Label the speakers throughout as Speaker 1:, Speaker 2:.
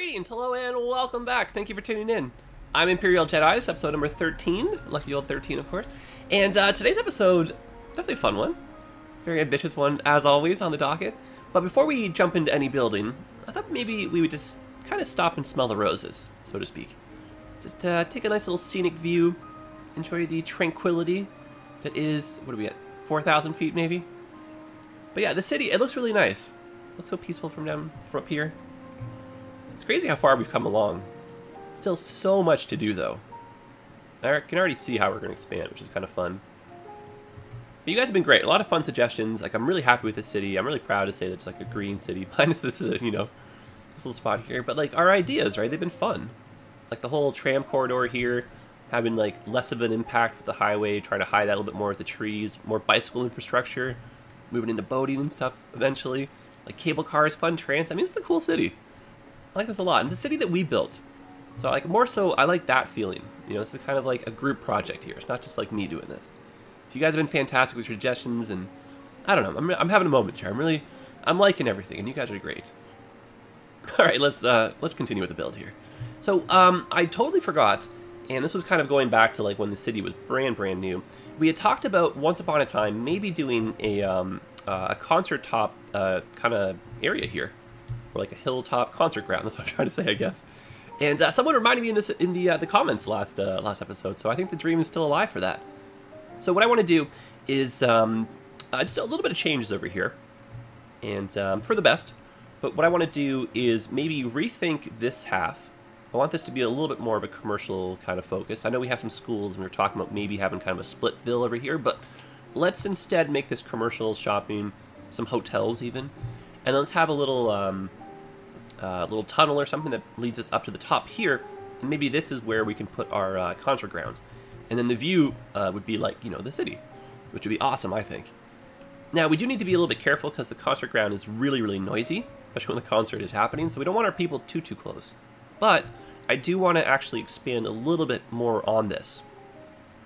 Speaker 1: Greetings, hello, and welcome back. Thank you for tuning in. I'm Imperial Jedi, this is episode number 13, lucky old 13, of course. And today's episode, definitely a fun one. Very ambitious one, as always, on the docket. But before we jump into any building, I thought maybe we would just kind of stop and smell the roses, so to speak. Just take a nice little scenic view, enjoy the tranquility that is, what are we at, 4,000 feet maybe? But yeah, the city, it looks really nice. It looks so peaceful from up here. It's crazy how far we've come along. Still so much to do though. I can already see how we're going to expand, which is kind of fun. But you guys have been great. A lot of fun suggestions. Like, I'm really happy with the city. I'm really proud to say that it's like a green city, minus this, this little spot here. But like, our ideas, right? They've been fun. Like the whole tram corridor here, having like less of an impact with the highway, trying to hide that a little bit more with the trees, more bicycle infrastructure, moving into boating and stuff eventually. Like cable cars, fun trans. I mean, it's a cool city. I like this a lot. And the city that we built. So like more so, I like that feeling. You know, this is kind of like a group project here. It's not just like me doing this. So you guys have been fantastic with your suggestions, and I don't know. I'm having a moment here. I'm liking everything, and you guys are great. All right, let's continue with the build here. So I totally forgot, and this was kind of going back to like when the city was brand new. We had talked about once upon a time maybe doing a concert top kind of area here, or like a hilltop concert ground. That's what I'm trying to say, I guess. And someone reminded me in the comments last episode, so I think the dream is still alive for that. So what I want to do is just a little bit of changes over here, and for the best. But what I want to do is maybe rethink this half. I want this to be a little bit more of a commercial kind of focus. I know we have some schools, and we were talking about maybe having kind of a Splitville over here, but let's instead make this commercial, shopping, some hotels even, and let's have a little little tunnel or something that leads us up to the top here, and maybe this is where we can put our concert ground. And then the view would be like, the city, which would be awesome, I think. Now, we do need to be a little bit careful because the concert ground is really noisy, especially when the concert is happening, so we don't want our people too close. But I do want to actually expand a little bit more on this.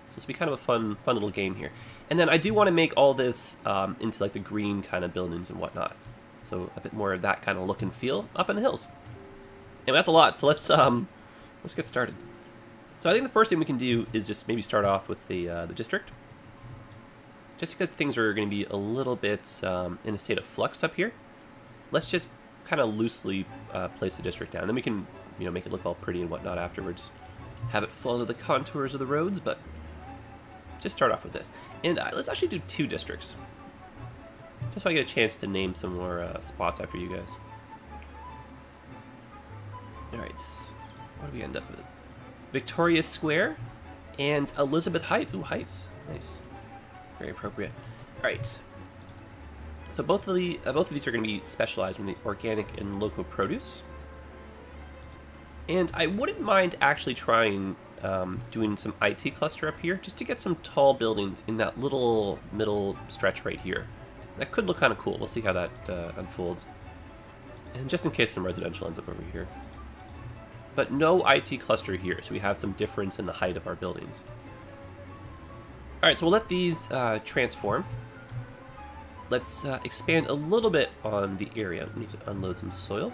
Speaker 1: So this will be kind of a fun little game here. And then I do want to make all this into like the green kind of buildings and whatnot. So a bit more of that kind of look and feel up in the hills. And that's a lot, so let's get started. So I think the first thing we can do is just maybe start off with the district. Just because things are going to be a little bit in a state of flux up here, let's just kind of loosely place the district down. Then we can, make it look all pretty and whatnot afterwards. Have it follow the contours of the roads, but just start off with this. And let's actually do 2 districts. Just so I get a chance to name some more spots after you guys. Alright, what do we end up with? Victoria Square and Elizabeth Heights. Ooh, Heights. Nice. Very appropriate. Alright. So both of these are going to be specialized in the organic and local produce. And I wouldn't mind actually trying doing some IT cluster up here, just to get some tall buildings in that little middle stretch right here. That could look kind of cool. We'll see how that unfolds. And just in case some residential ends up over here. But no IT cluster here, so we have some difference in the height of our buildings. Alright, so we'll let these transform. Let's expand a little bit on the area. We need to unload some soil.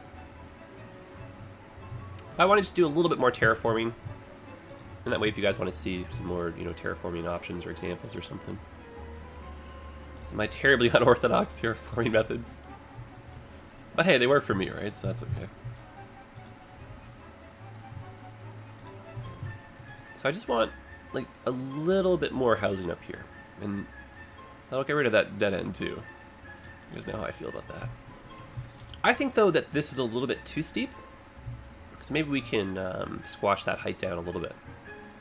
Speaker 1: I want to just do a little bit more terraforming. And that way, if you guys want to see some more, terraforming options or examples or something. Some of my terribly unorthodox terraforming methods. But hey, they work for me, right? So that's okay. So I just want, like, a little bit more housing up here. And that'll get rid of that dead end, too. You guys know how I feel about that. I think, though, that this is a little bit too steep. So maybe we can squash that height down a little bit.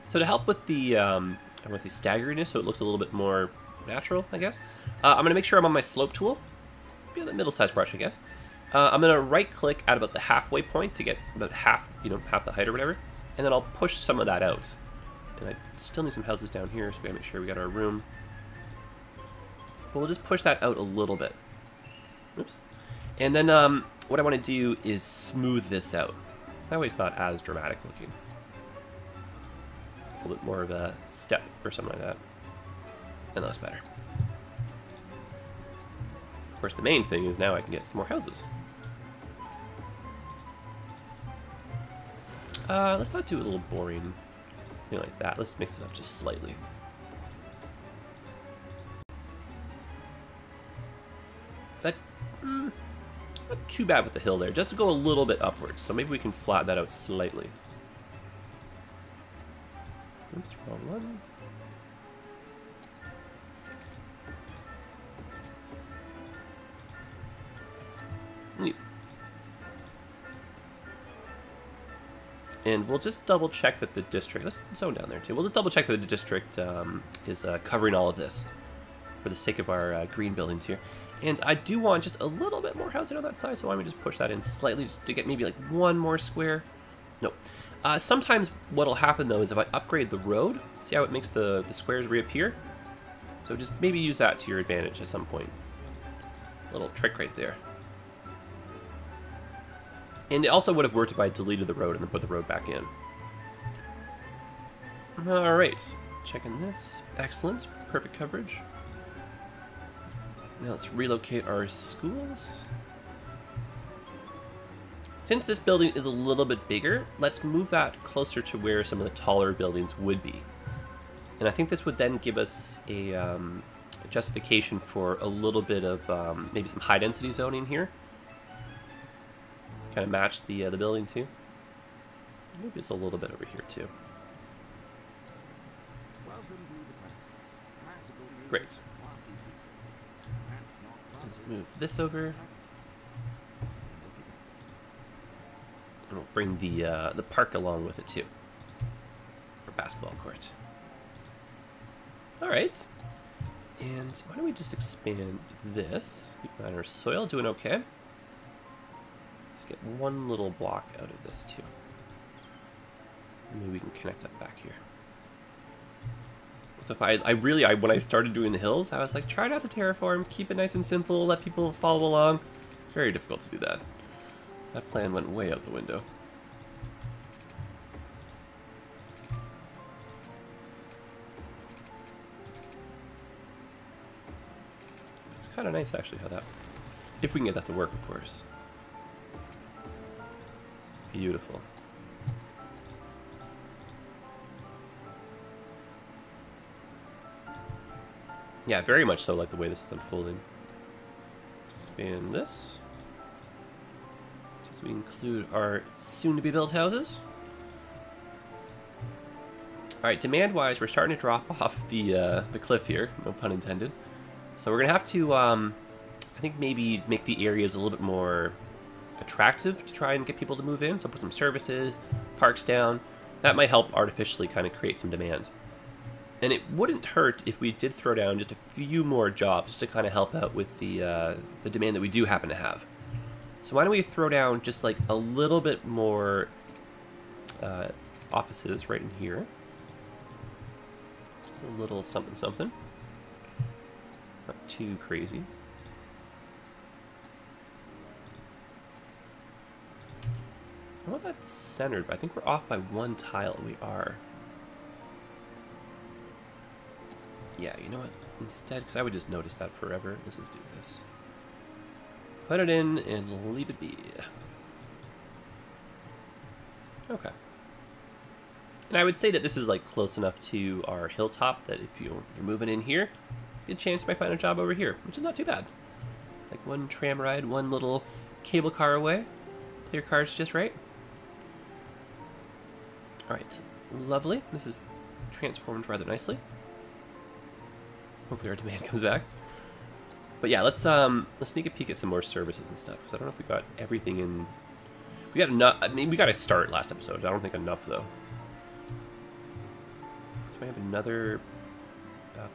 Speaker 1: So to help with the, I want to say staggeriness, so it looks a little bit more natural, I guess. I'm going to make sure I'm on my slope tool. Maybe the middle-sized brush, I guess. I'm going to right-click at about the halfway point to get about half the height or whatever. And then I'll push some of that out. And I still need some houses down here, so we gotta make sure we got our room. But we'll just push that out a little bit. Oops. And then what I want to do is smooth this out. That way it's not as dramatic looking. A little bit more of a step or something like that. And that looks better. Of course, the main thing is now I can get some more houses. Let's not do it a little boring. Something like that. Let's mix it up just slightly. That, not too bad with the hill there. Just to go a little bit upwards. So maybe we can flatten that out slightly. Oops, wrong one. Neat. And we'll just double check that the district, let's zone down there too. We'll just double check that the district is covering all of this for the sake of our green buildings here. And I do want just a little bit more housing on that side, so why don't we just push that in slightly just to get maybe like one more square. Nope. Sometimes what'll happen though is if I upgrade the road, see how it makes the squares reappear? So just maybe use that to your advantage at some point. Little trick right there. And it also would have worked if I deleted the road and then put the road back in. Alright, checking this. Excellent, perfect coverage. Now let's relocate our schools. Since this building is a little bit bigger, let's move that closer to where some of the taller buildings would be. And I think this would then give us a justification for a little bit of maybe some high density zoning here. Kind of match the building too. Maybe just a little bit over here too. Great. Let's move this over. And we'll bring the park along with it too. For basketball court. Alright. And why don't we just expand this? Keep that our soil doing okay. Get one little block out of this too. Maybe we can connect up back here. So if when I started doing the hills, I was like, try not to terraform, keep it nice and simple, let people follow along. Very difficult to do that. That plan went way out the window. It's kind of nice actually how that, if we can get that to work, of course. Beautiful. Yeah, very much so like the way this is unfolding. Expand this. Just so we include our soon-to-be built houses. Alright, demand-wise, we're starting to drop off the cliff here, no pun intended. So we're gonna have to, I think maybe make the areas a little bit more attractive to try and get people to move in. So put some services, parks down. That might help artificially kind of create some demand. And it wouldn't hurt if we did throw down just a few more jobs to kind of help out with the demand that we do happen to have. So why don't we throw down just like a little bit more offices right in here. Just a little something something. Not too crazy. I want that centered, but I think we're off by one tile. We are. Yeah, you know what? Instead, because I would just notice that forever. Let's just do this. Put it in and leave it be. Okay. And I would say that this is like close enough to our hilltop that if you're moving in here, good chance you might find a job over here, which is not too bad. Like one tram ride, one little cable car away. Play your cards just right. Alright, lovely. This is transformed rather nicely. Hopefully our demand comes back. But yeah, let's sneak a peek at some more services and stuff, because I don't know if we got everything in. We got enough. I mean, we got to start last episode. I don't think enough though. So we have another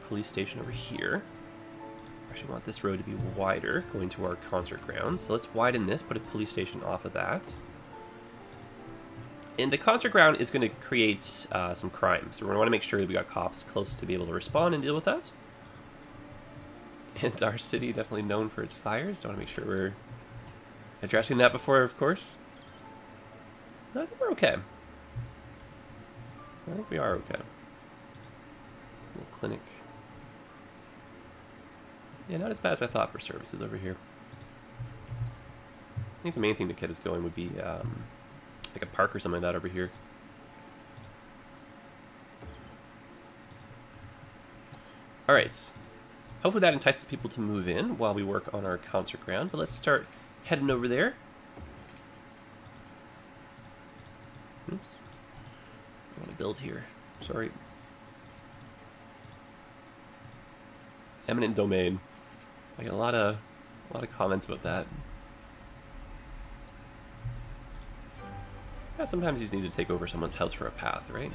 Speaker 1: police station over here. I actually want this road to be wider, going to our concert grounds. So let's widen this, put a police station off of that. And the concert ground is going to create some crime, so we're going to want to make sure that we got cops close to be able to respond and deal with that. And our city definitely known for its fires. So I want to make sure we're addressing that before, of course. No, I think we're okay. I think we are okay. Little clinic. Yeah, not as bad as I thought for services over here. I think the main thing to get us going would be like a park or something like that over here. Alright. Hopefully that entices people to move in while we work on our concert ground. But let's start heading over there. Oops. I want to build here. Sorry. Eminent domain. I get a lot of comments about that. Yeah, sometimes you just need to take over someone's house for a path, right?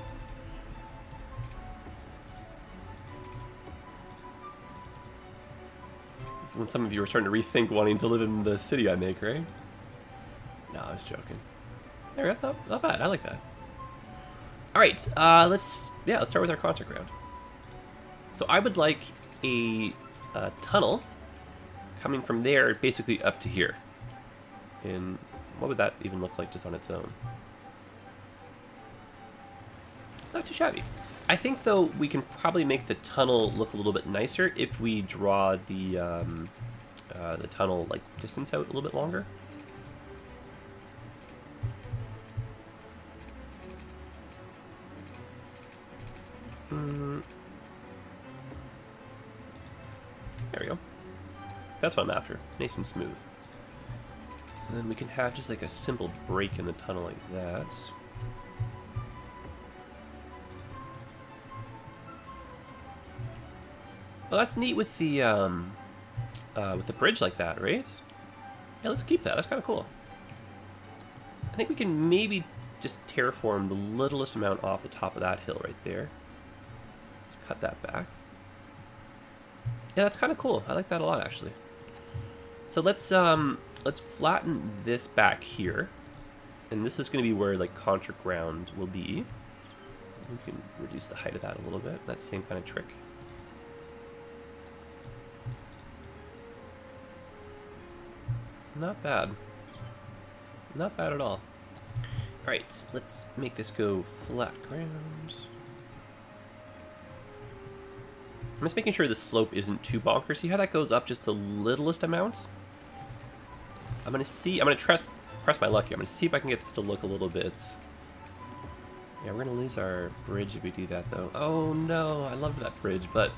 Speaker 1: When some of you are starting to rethink wanting to live in the city I make, right? No, I was joking. There, that's not bad. I like that. All right, let's start with our concert ground. So I would like a tunnel coming from there, basically up to here. And what would that even look like just on its own? Not too shabby. I think, though, we can probably make the tunnel look a little bit nicer if we draw the tunnel, like, distance out a little bit longer. There we go. That's what I'm after. Nice and smooth. And then we can have just like a simple break in the tunnel like that. Well, that's neat with the bridge like that, right? Yeah, let's keep that. That's kind of cool. I think we can maybe just terraform the littlest amount off the top of that hill right there. Let's cut that back. Yeah, that's kind of cool. I like that a lot, actually. So let's flatten this back here, and this is going to be where like concert ground will be. We can reduce the height of that a little bit. That same kind of trick. Not bad. Not bad at all. Alright, let's make this go flat ground. I'm just making sure the slope isn't too bonkers. See how that goes up just the littlest amount? I'm gonna press my luck here. I'm gonna see if I can get this to look a little bit. Yeah, we're gonna lose our bridge if we do that though. Oh no, I loved that bridge, but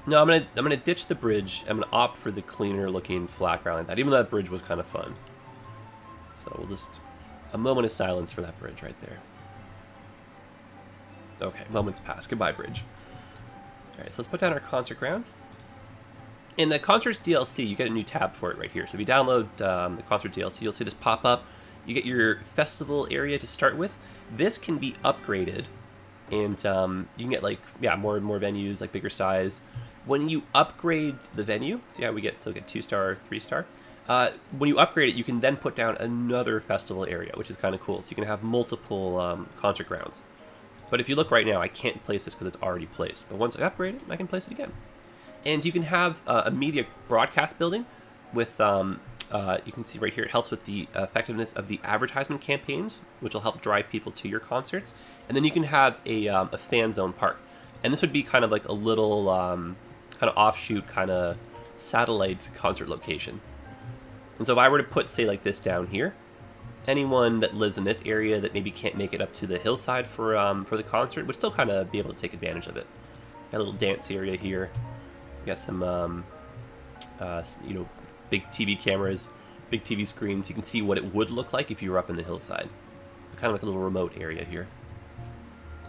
Speaker 1: no, I'm gonna ditch the bridge. I'm gonna opt for the cleaner looking flat ground like that. Even though that bridge was kind of fun. So we'll just a moment of silence for that bridge right there. Okay, moments pass. Goodbye, bridge. Alright, so let's put down our concert ground. In the Concerts DLC, you get a new tab for it right here. So if you download the Concert DLC, you'll see this pop up. You get your festival area to start with. This can be upgraded, and you can get like more and more venues, like bigger size. When you upgrade the venue, see how we get 2-star, 3-star. When you upgrade it, you can then put down another festival area, which is kind of cool. So you can have multiple concert grounds. But if you look right now, I can't place this because it's already placed. But once I upgrade it, I can place it again. And you can have a media broadcast building with, you can see right here, it helps with the effectiveness of the advertisement campaigns, which will help drive people to your concerts. And then you can have a fan zone park. And this would be kind of like a little kind of offshoot, kind of satellite concert location. And so if I were to put, say, like this down here, anyone that lives in this area that maybe can't make it up to the hillside for the concert would still kind of be able to take advantage of it. Got a little dance area here. We got some, you know, big TV cameras, big TV screens. You can see what it would look like if you were up in the hillside. Kind of like a little remote area here.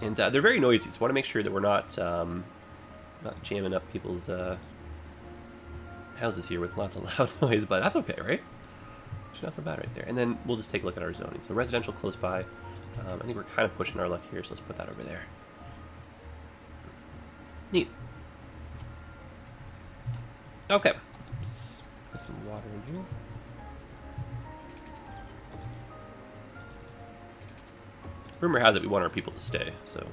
Speaker 1: And they're very noisy, so I want to make sure that we're not jamming up people's houses here with lots of loud noise, but that's okay, right? Actually, that's not bad right there. And then we'll just take a look at our zoning. So residential close by. I think we're kind of pushing our luck here, so let's put that over there. Neat. Okay. Oops. Put some water in here. Rumor has it we want our people to stay, so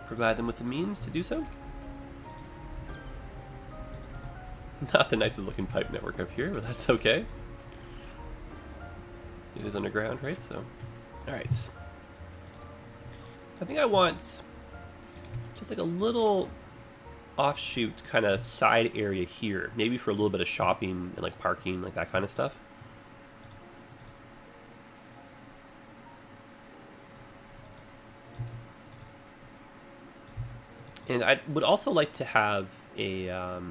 Speaker 1: provide them with the means to do so. Not the nicest looking pipe network up here, but that's okay. It is underground, right? So, alright. I think I want just like a little offshoot kind of side area here. Maybe for a little bit of shopping and like parking, like that kind of stuff. And I would also like to have a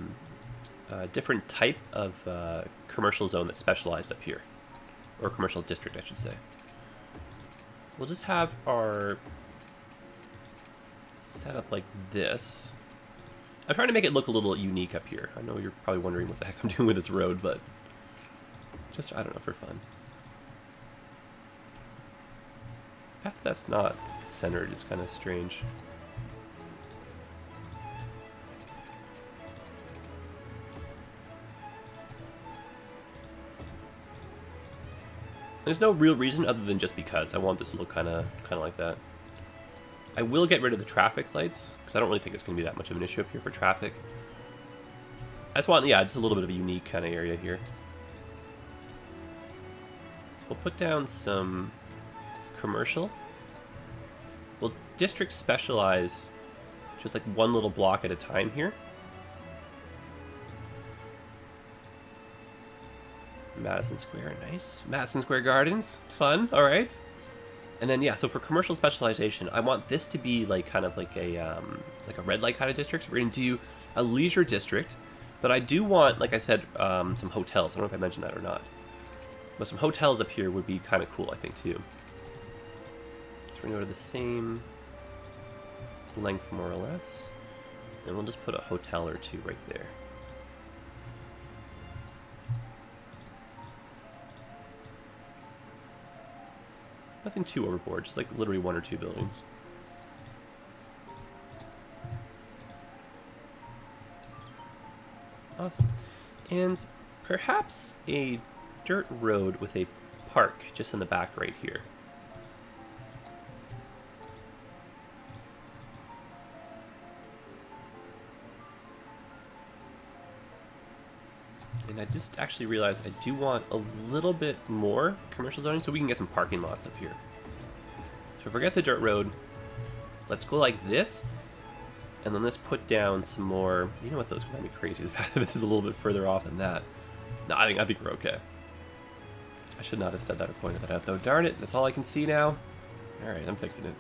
Speaker 1: different type of commercial zone that's specialized up here. Or commercial district, I should say. So we'll just have our setup like this. I'm trying to make it look a little unique up here. I know you're probably wondering what the heck I'm doing with this road, but just, I don't know, for fun. The fact that that's not centered is kind of strange. There's no real reason other than just because I want this to look kind of like that. I will get rid of the traffic lights because I don't really think it's going to be that much of an issue up here for traffic. I just want, yeah, just a little bit of a unique kind of area here. So we'll put down some commercial. We'll district specialize just like one little block at a time here. Madison Square, nice. Madison Square Gardens, fun, all right. And then, yeah, so for commercial specialization, I want this to be like kind of like a red light kind of district. We're gonna do a leisure district, but I do want, like I said, some hotels. I don't know if I mentioned that or not. But some hotels up here would be kind of cool, I think, too. So we're gonna go to the same length, more or less. And we'll just put a hotel or two right there. Nothing too overboard, just like literally one or two buildings. Awesome. And perhaps a dirt road with a park just in the back right here. And I just actually realized I do want a little bit more commercial zoning so we can get some parking lots up here. So forget the dirt road. Let's go like this. And then let's put down some more. You know what, those drive me crazy. The fact that this is a little bit further off than that. No, I think we're okay. I should not have said that or pointed that out though. Darn it, that's all I can see now. Alright, I'm fixing it.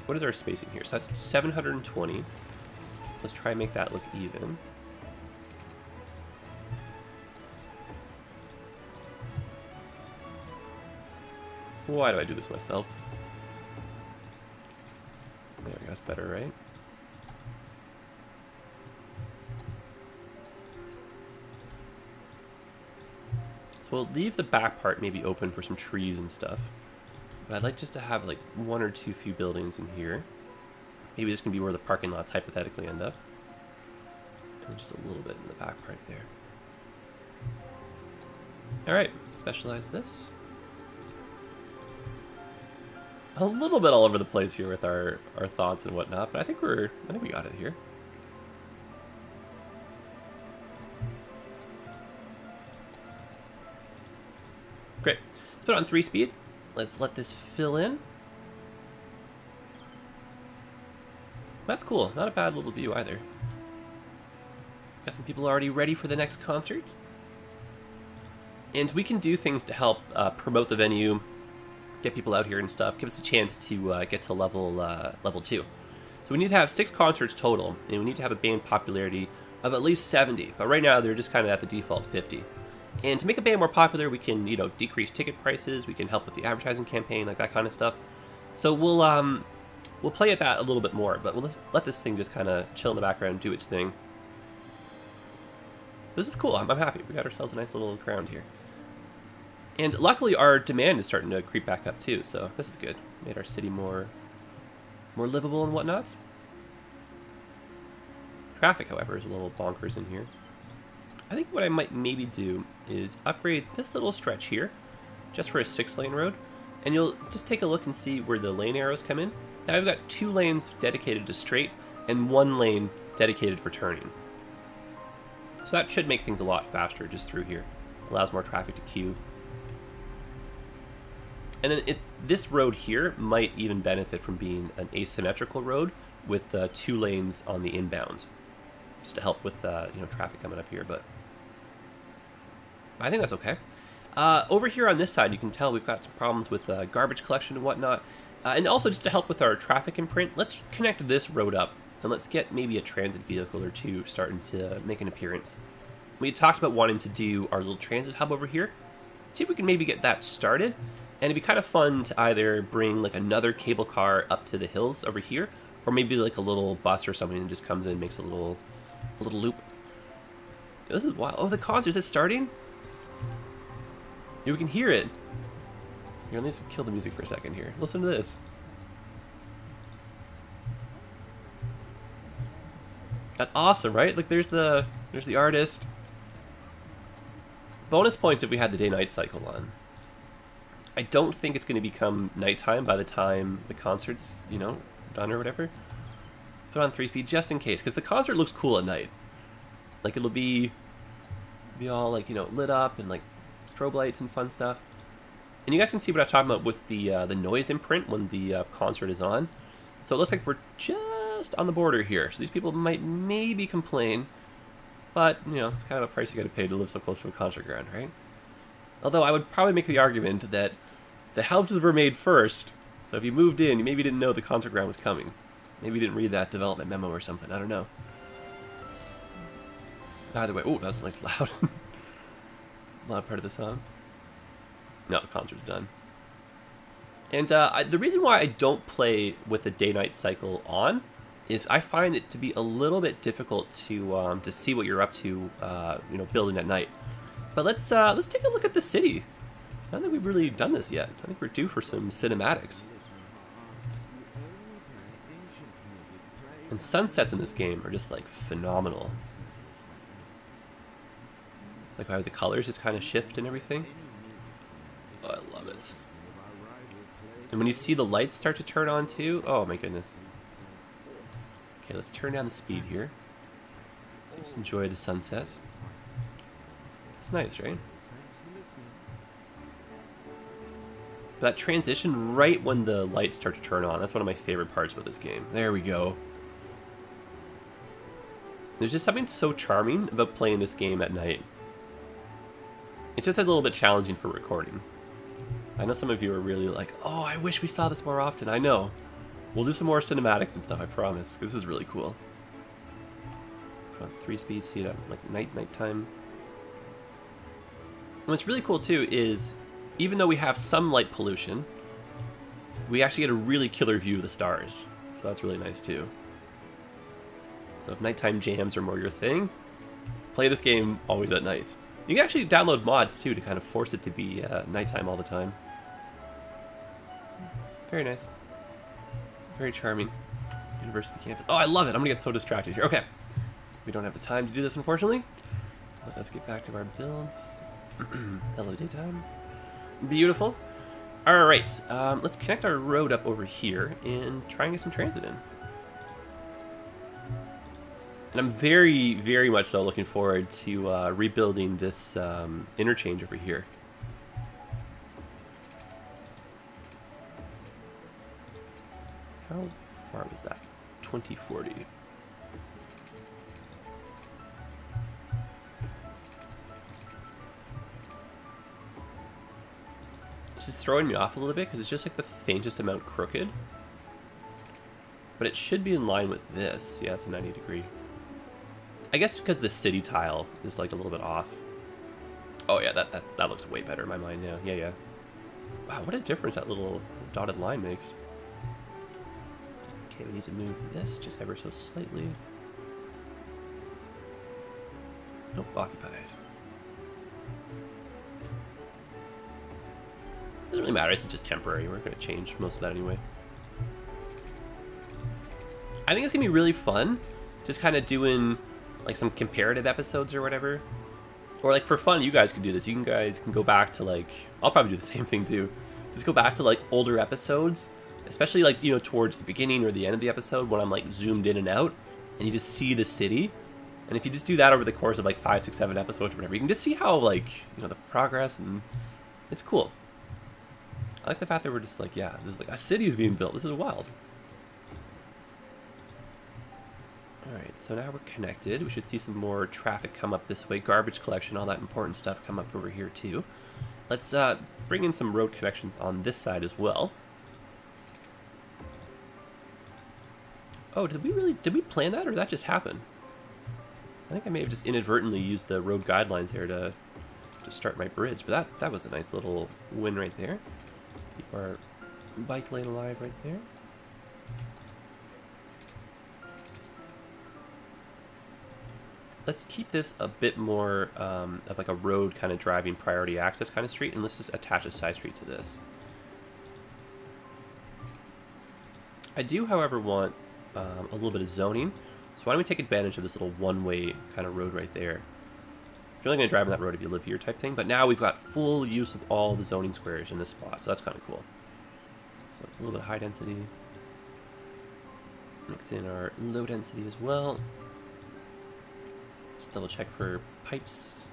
Speaker 1: What is our spacing here? So that's 720. Let's try and make that look even. Why do I do this myself? There we go, that's better, right? So we'll leave the back part maybe open for some trees and stuff. But I'd like just to have like one or two few buildings in here. Maybe this can be where the parking lots hypothetically end up. And just a little bit in the back part there. Alright, specialize this. A little bit all over the place here with our thoughts and whatnot, but I think we got it here. Great. Let's put it on 3-speed. Let's let this fill in. That's cool. Not a bad little view either. Got some people already ready for the next concert. And we can do things to help promote the venue, get people out here and stuff, give us a chance to get to level 2. So we need to have 6 concerts total, and we need to have a band popularity of at least 70. But right now they're just kind of at the default 50. And to make a band more popular, we can, you know, decrease ticket prices, we can help with the advertising campaign, like that kind of stuff. So we'll play at that a little bit more, but we'll let this thing just kind of chill in the background and do its thing. This is cool. I'm happy. We got ourselves a nice little crowd here. And luckily our demand is starting to creep back up too, so this is good. Made our city more livable and whatnot. Traffic, however, is a little bonkers in here. I think what I might maybe do is upgrade this little stretch here, just for a 6-lane road, and you'll just take a look and see where the lane arrows come in. Now I've got 2 lanes dedicated to straight, and 1 lane dedicated for turning. So that should make things a lot faster just through here. Allows more traffic to queue. And then this road here might even benefit from being an asymmetrical road with 2 lanes on the inbound, just to help with you know, traffic coming up here. But I think that's okay. Over here on this side, you can tell we've got some problems with garbage collection and whatnot. And also, just to help with our traffic imprint, let's connect this road up, and let's get maybe a transit vehicle or two starting to make an appearance. We had talked about wanting to do our little transit hub over here. See if we can maybe get that started. And it'd be kind of fun to either bring like another cable car up to the hills over here, or maybe like a little bus or something that just comes in and makes a little loop. This is wild. Oh, the concert, is it starting? Yeah, we can hear it. Here, let me just kill the music for a second here. Listen to this. That's awesome, right? Like there's the artist. Bonus points if we had the day-night cycle on. I don't think it's going to become nighttime by the time the concert's, you know, done or whatever. Put on 3-speed just in case, because the concert looks cool at night. Like it'll be all like, you know, lit up and like strobe lights and fun stuff. And you guys can see what I was talking about with the noise imprint when the concert is on. So it looks like we're just on the border here. So these people might maybe complain, but you know, it's kind of a price you got to pay to live so close to a concert ground, right? Although I would probably make the argument that the houses were made first, so if you moved in, you maybe didn't know the concert ground was coming. Maybe you didn't read that development memo or something, I don't know. Either way, oh, that's nice loud. Loud part of the song. No, the concert's done. And the reason why I don't play with the day-night cycle on is I find it to be a little bit difficult to see what you're up to, you know, building at night. But let's take a look at the city. I don't think we've really done this yet. I think we're due for some cinematics. And sunsets in this game are just like phenomenal. Like how the colors just kind of shift and everything. Oh, I love it. And when you see the lights start to turn on too, oh my goodness. Okay, let's turn down the speed here. Just enjoy the sunset. It's nice, right? That transition right when the lights start to turn on, that's one of my favorite parts about this game. There we go. There's just something so charming about playing this game at night. It's just a little bit challenging for recording. I know some of you are really like, oh, I wish we saw this more often. I know. We'll do some more cinematics and stuff, I promise. This is really cool. 3-speed, see it at like nighttime. And what's really cool too is, even though we have some light pollution, we actually get a really killer view of the stars. So that's really nice too. So if nighttime jams are more your thing, play this game always at night. You can actually download mods too to kind of force it to be nighttime all the time. Very nice. Very charming. University campus. Oh, I love it. I'm gonna get so distracted here. Okay. We don't have the time to do this, unfortunately. Let's get back to our builds. Hello, daytime. Beautiful. Alright, let's connect our road up over here and try and get some transit in. And I'm very, very much so looking forward to rebuilding this interchange over here. How far was that? 2040. It's just throwing me off a little bit because it's just like the faintest amount crooked. But it should be in line with this. Yeah, it's a 90 degree. I guess because the city tile is like a little bit off. Oh yeah, that looks way better in my mind now. Yeah, yeah. Wow, what a difference that little dotted line makes. Okay, we need to move this just ever so slightly. Nope, occupied. Doesn't really matter, this is just temporary. We're going to change most of that anyway. I think it's going to be really fun, just kind of doing like some comparative episodes or whatever. Or like for fun, you guys could do this. You guys can go back to like, I'll probably do the same thing too. Just go back to like older episodes, especially like, you know, towards the beginning or the end of the episode when I'm like zoomed in and out and you just see the city. And if you just do that over the course of like 5, 6, 7 episodes or whatever, you can just see how like, you know, the progress, and it's cool. I like the fact that we're just like, yeah, there's like a city is being built. This is wild. Alright, so now we're connected. We should see some more traffic come up this way. Garbage collection, all that important stuff come up over here too. Let's bring in some road connections on this side as well. Oh, did we plan that, or did that just happen? I think I may have just inadvertently used the road guidelines there to start my bridge, but that was a nice little win right there. Keep our bike lane alive right there. Let's keep this a bit more of like a road kind of driving priority access kind of street, and let's just attach a side street to this. I do, however, want a little bit of zoning, so why don't we take advantage of this little one-way kind of road right there. You're only going to drive on that road if you live here type thing, but now we've got full use of all the zoning squares in this spot, so that's kind of cool. So a little bit of high density. Mix in our low density as well. Just double check for pipes.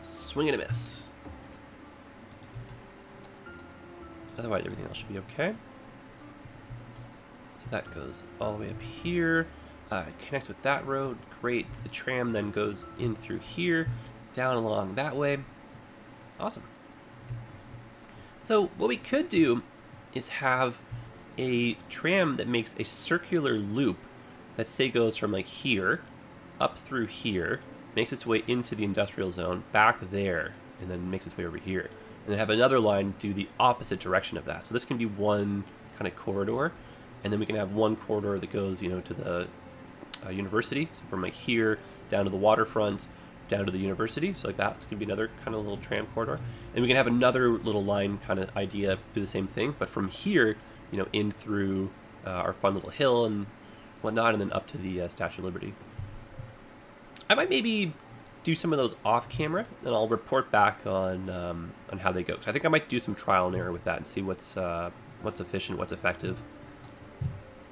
Speaker 1: Swing and a miss. Otherwise, everything else should be okay. So that goes all the way up here. Connects with that road. Great. The tram then goes in through here, down along that way. Awesome. So what we could do is have a tram that makes a circular loop that, say, goes from like here up through here, makes its way into the industrial zone, back there, and then makes its way over here. And then have another line do the opposite direction of that. So this can be one kind of corridor, and then we can have one corridor that goes, you know, to the university. So from like here down to the waterfront, down to the university. So like that could be another kind of little tram corridor. And we can have another little line kind of idea, do the same thing, but from here, you know, in through our fun little hill and whatnot, and then up to the Statue of Liberty. I might maybe do some of those off camera, and I'll report back on how they go. So I think I might do some trial and error with that and see what's efficient, what's effective.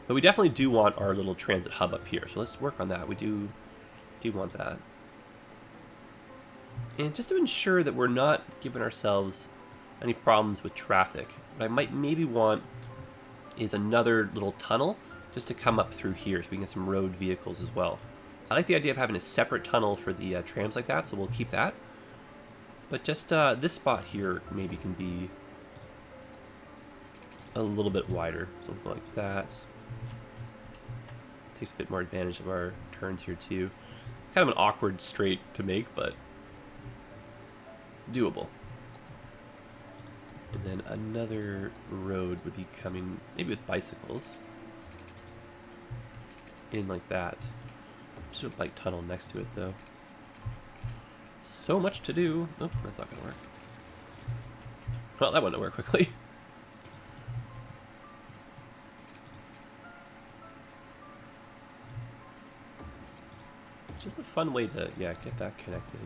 Speaker 1: But we definitely do want our little transit hub up here, so let's work on that. We do want that. And just to ensure that we're not giving ourselves any problems with traffic, what I might maybe want is another little tunnel just to come up through here so we can get some road vehicles as well. I like the idea of having a separate tunnel for the trams like that, so we'll keep that. But just this spot here maybe can be a little bit wider, something like that. Takes a bit more advantage of our turns here too. Kind of an awkward straight to make, but doable. And then another road would be coming, maybe with bicycles, in like that. Just a bike tunnel next to it though. So much to do. Oh, that's not gonna work. Well, that went nowhere quickly. Just a fun way to, yeah, get that connected.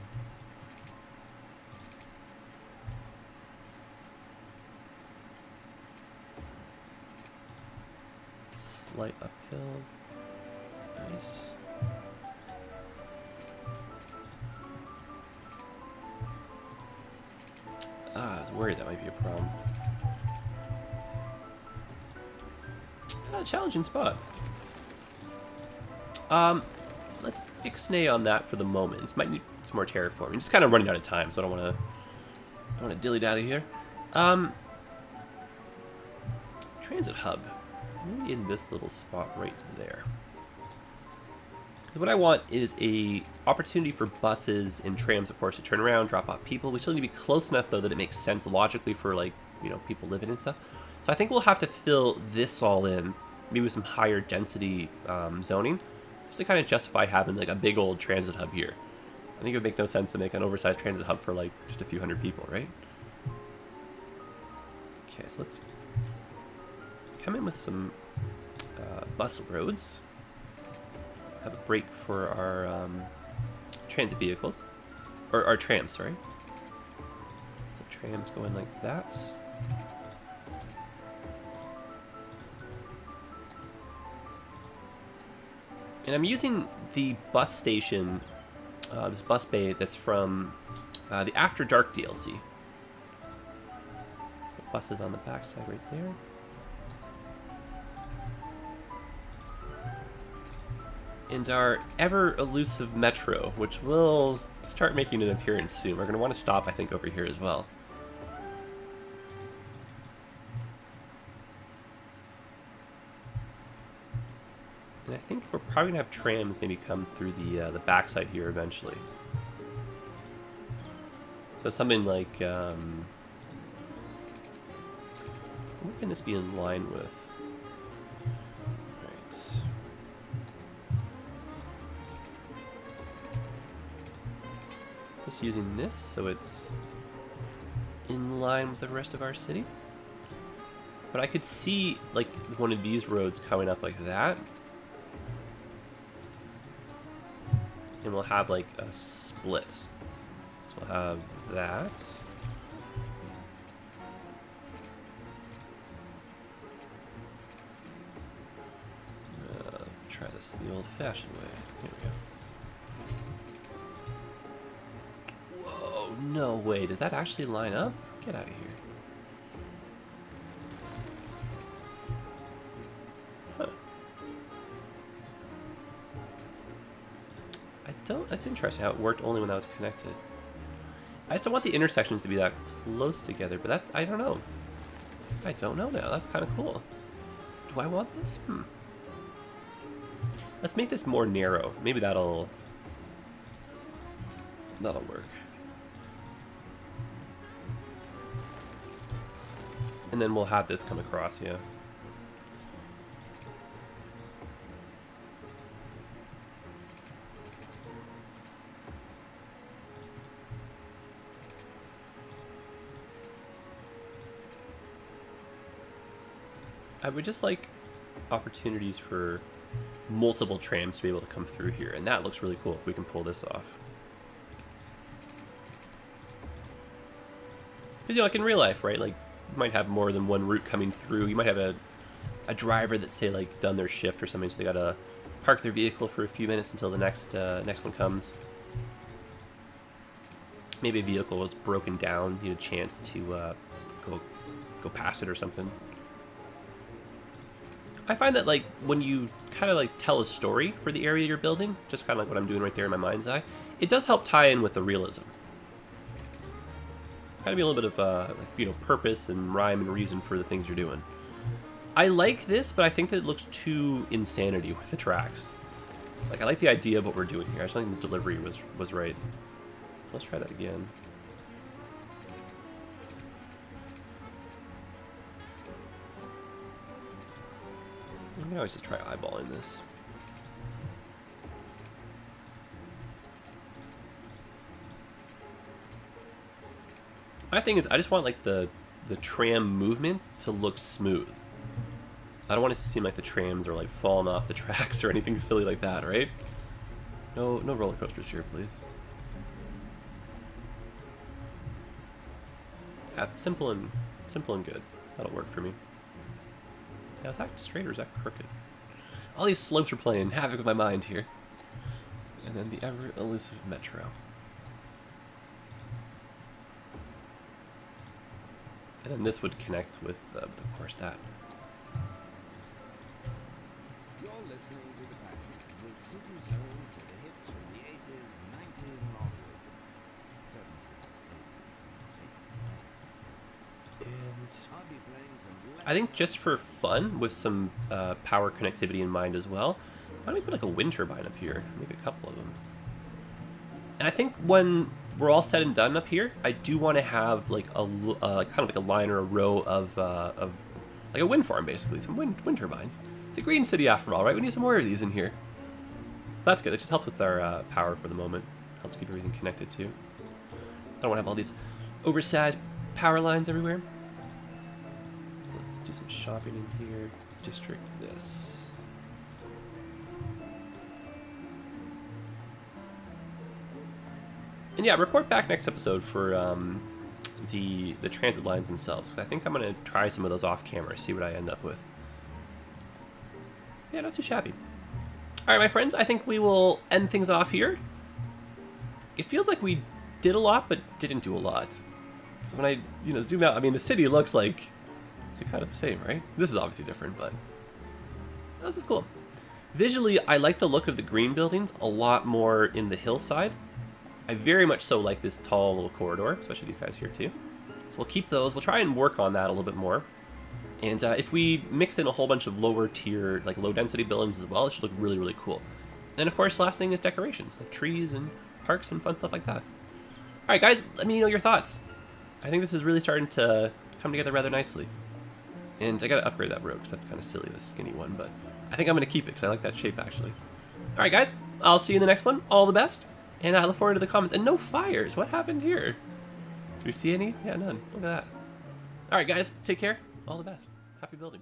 Speaker 1: Slight uphill. Nice. I was worried that might be a problem. Challenging spot. Let's ixnay on that for the moment. This might need some more terraforming. Just kind of running out of time, so I don't want to dilly-dally here. Transit hub. Maybe in this little spot right there. Because what I want is a opportunity for buses and trams, of course, to turn around, drop off people. We still need to be close enough, though, that it makes sense logically for, like, you know, people living and stuff. So I think we'll have to fill this all in, maybe with some higher density zoning, just to kind of justify having, like, a big old transit hub here. I think it would make no sense to make an oversized transit hub for, like, just a few hundred people, right? Okay, so let's come in with some bus roads. Have a break for our transit vehicles, or our trams, sorry. So trams go in like that. And I'm using the bus station, this bus bay that's from the After Dark DLC. So buses on the backside right there. And our ever-elusive metro, which will start making an appearance soon. We're going to want to stop, I think, over here as well. And I think we're probably gonna have trams maybe come through the backside here eventually. So something like, what can this be in line with? Right. Just using this so it's in line with the rest of our city. But I could see like one of these roads coming up like that. And we'll have like a split. So we'll have that. Try this the old-fashioned way. Here we go. Whoa, no way. Does that actually line up? Get out of here. Huh. That's interesting how it worked only when that was connected. I just don't want the intersections to be that close together, but that's, I don't know. I don't know now. That's kind of cool. Do I want this? Let's make this more narrow. Maybe that'll work. And then we'll have this come across, yeah. I would just like opportunities for multiple trams to be able to come through here, and that looks really cool if we can pull this off. Because, you know, like in real life, right, like, you might have more than one route coming through. You might have a driver that's, say, like, done their shift or something, so they gotta park their vehicle for a few minutes until the next one comes. Maybe a vehicle was broken down, you had a chance to go past it or something. I find that, like, when you kind of, like, tell a story for the area you're building, just kind of like what I'm doing right there in my mind's eye, it does help tie in with the realism. Kind of be a little bit of, like, you know, purpose and rhyme and reason for the things you're doing. I like this, but I think that it looks too insanity with the tracks. Like, I like the idea of what we're doing here. I just don't think the delivery was right. Let's try that again. I can always just try eyeballing this. My thing is, I just want like the tram movement to look smooth. I don't want it to seem like the trams are like falling off the tracks or anything silly like that, right? No roller coasters here, please. Yeah, simple and good. That'll work for me. Now, is that straight or is that crooked? All these slopes are playing havoc with my mind here. And then the ever elusive metro. And then this would connect with, of course, that.
Speaker 2: You're listening to The Passage, the city's home for the hits from the 80s, 90s, and onward. 70s, 80s, 90s.
Speaker 1: And
Speaker 2: I'll be playing some
Speaker 1: I think just for fun, with some power connectivity in mind as well, why don't we put like a wind turbine up here? Maybe a couple of them. And I think when we're all said and done up here, I do want to have like a kind of like a line or a row of like a wind farm, basically, some wind turbines. It's a green city after all, right? We need some more of these in here. That's good. It just helps with our power for the moment. Helps keep everything connected too. I don't want to have all these oversized power lines everywhere. So let's do some shopping in here. District this. And yeah, report back next episode for the transit lines themselves, because I think I'm going to try some of those off camera, see what I end up with. Yeah, not too shabby. Alright, my friends, I think we will end things off here. It feels like we did a lot, but didn't do a lot. Because when I, zoom out, I mean, the city looks like it's kind of the same, right? This is obviously different, but this is cool. Visually, I like the look of the green buildings a lot more in the hillside. I very much so like this tall little corridor, especially these guys here too. So we'll keep those. We'll try and work on that a little bit more. And if we mix in a whole bunch of lower tier, like low density buildings as well, it should look really, really cool. And of course, last thing is decorations, like trees and parks and fun stuff like that. All right, guys, let me know your thoughts. I think this is really starting to come together rather nicely. And I gotta upgrade that road because that's kind of silly, the skinny one, but I think I'm gonna keep it because I like that shape actually. All right, guys, I'll see you in the next one. All the best, and I look forward to the comments. And no fires. What happened here? Do we see any? Yeah, none. Look at that. All right, guys, take care. All the best. Happy building.